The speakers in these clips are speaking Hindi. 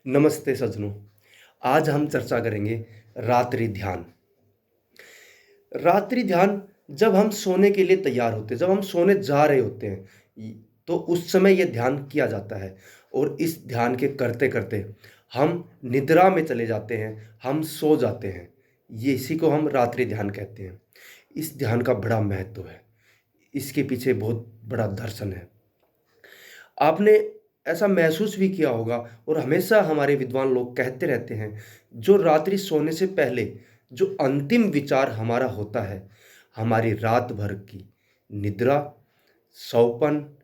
नमस्ते सज्जनों। आज हम चर्चा करेंगे रात्रि ध्यान। रात्रि ध्यान जब हम सोने के लिए तैयार होते हैं, जब हम सोने जा रहे होते हैं, तो उस समय यह ध्यान किया जाता है और इस ध्यान के करते-करते हम निद्रा में चले जाते हैं, हम सो जाते हैं। ये इसी को हम रात्रि ध्यान कहते हैं। इस ध्यान का बड़ा महत्व है। इसके पीछे बहुत बड़ा दर्शन है। आपने ऐसा महसूस भी किया होगा और हमेशा हमारे विद्वान लोग कहते रहते हैं, जो रात्रि सोने से पहले जो अंतिम विचार हमारा होता है, हमारी रात भर की निद्रा, सौपन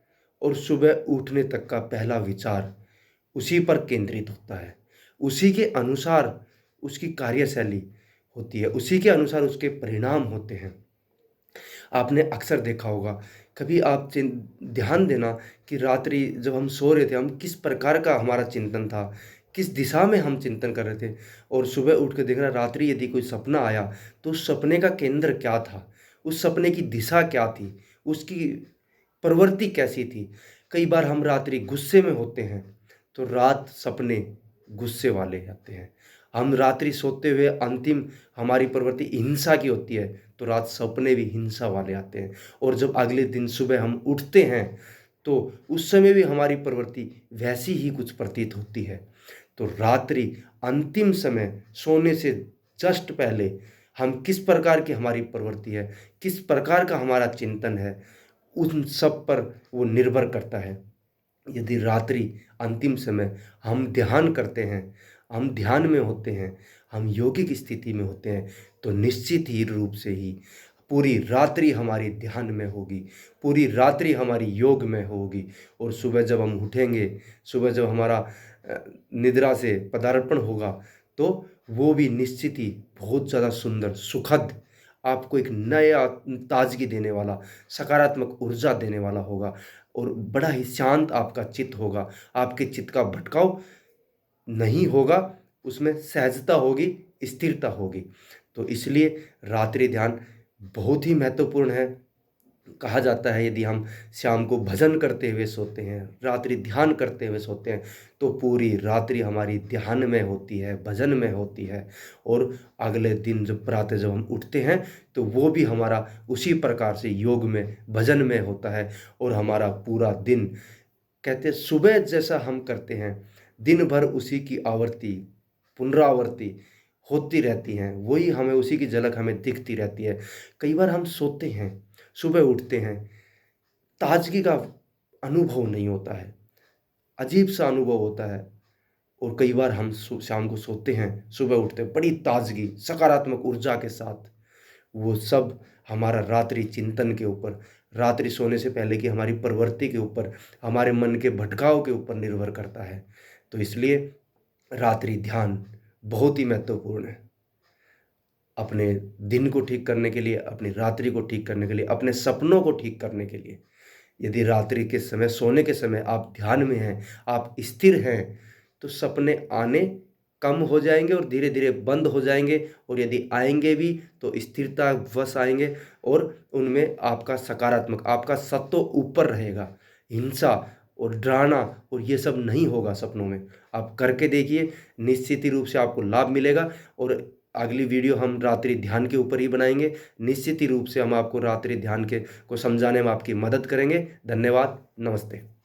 और सुबह उठने तक का पहला विचार उसी पर केंद्रित होता है। उसी के अनुसार उसकी कार्यशैली होती है, उसी के अनुसार उसके परिणाम होते हैं। आपने अक्सर देखा होगा, कभी आप ध्यान देना कि रात्रि जब हम सो रहे थे, हम किस प्रकार का हमारा चिंतन था, किस दिशा में हम चिंतन कर रहे थे, और सुबह उठ के देखना रात्रि यदि कोई सपना आया तो उस सपने का केंद्र क्या था, उस सपने की दिशा क्या थी, उसकी प्रवृत्ति कैसी थी। कई बार हम रात्रि गुस्से में होते हैं तो रात सपने गुस्से वाले आते हैं। हम रात्रि सोते हुए अंतिम हमारी प्रवृत्ति हिंसा की होती है तो रात सपने भी हिंसा वाले आते हैं। और जब अगले दिन सुबह हम उठते हैं तो उस समय भी हमारी प्रवृत्ति वैसी ही कुछ प्रतीत होती है। तो रात्रि अंतिम समय सोने से जस्ट पहले हम किस प्रकार की हमारी प्रवृत्ति है, किस प्रकार का हमारा चिंतन है, उन सब पर वो निर्भर करता है। यदि रात्रि अंतिम समय हम ध्यान करते हैं, हम ध्यान में होते हैं, हम योगिक स्थिति में होते हैं, तो निश्चित ही रूप से ही पूरी रात्रि हमारी ध्यान में होगी, पूरी रात्रि हमारी योग में होगी। और सुबह जब हम उठेंगे, सुबह जब हमारा निद्रा से पदार्पण होगा, तो वो भी निश्चित ही बहुत ज़्यादा सुंदर, सुखद, आपको एक नया ताजगी देने वाला, सकारात्मक ऊर्जा देने वाला होगा और बड़ा ही शांत आपका चित्त होगा। आपके चित्त का भटकाव नहीं होगा, उसमें सहजता होगी, स्थिरता होगी। तो इसलिए रात्रि ध्यान बहुत ही महत्वपूर्ण है। कहा जाता है, यदि हम शाम को भजन करते हुए सोते हैं, रात्रि ध्यान करते हुए सोते हैं, तो पूरी रात्रि हमारी ध्यान में होती है, भजन में होती है। और अगले दिन जब प्रातः जब हम उठते हैं तो वो भी हमारा उसी प्रकार से योग में, भजन में होता है। और हमारा पूरा दिन, कहते हैं सुबह जैसा हम करते हैं, दिन भर उसी की आवर्ती, पुनरावृत्ति होती रहती हैं, वही हमें उसी की झलक हमें दिखती रहती है। कई बार हम सोते हैं, सुबह उठते हैं, ताजगी का अनुभव नहीं होता है, अजीब सा अनुभव होता है। और कई बार हम शाम को सोते हैं, सुबह उठते हैं बड़ी ताजगी, सकारात्मक ऊर्जा के साथ। वो सब हमारा रात्रि चिंतन के ऊपर, रात्रि सोने से पहले की हमारी प्रवृत्ति के ऊपर, हमारे मन के भटकाव के ऊपर निर्भर करता है। तो इसलिए रात्रि ध्यान बहुत ही महत्वपूर्ण है। अपने दिन को ठीक करने के लिए, अपनी रात्रि को ठीक करने के लिए, अपने सपनों को ठीक करने के लिए। यदि रात्रि के समय, सोने के समय आप ध्यान में हैं, आप स्थिर हैं, तो सपने आने कम हो जाएंगे और धीरे धीरे बंद हो जाएंगे। और यदि आएंगे भी तो स्थिरता वश आएंगे और उनमें आपका सकारात्मक, आपका सत्व ऊपर रहेगा। हिंसा और डराना और ये सब नहीं होगा सपनों में। आप करके देखिए, निश्चित ही रूप से आपको लाभ मिलेगा। और अगली वीडियो हम रात्रि ध्यान के ऊपर ही बनाएंगे। निश्चित ही रूप से हम आपको रात्रि ध्यान के को समझाने में आपकी मदद करेंगे। धन्यवाद। नमस्ते।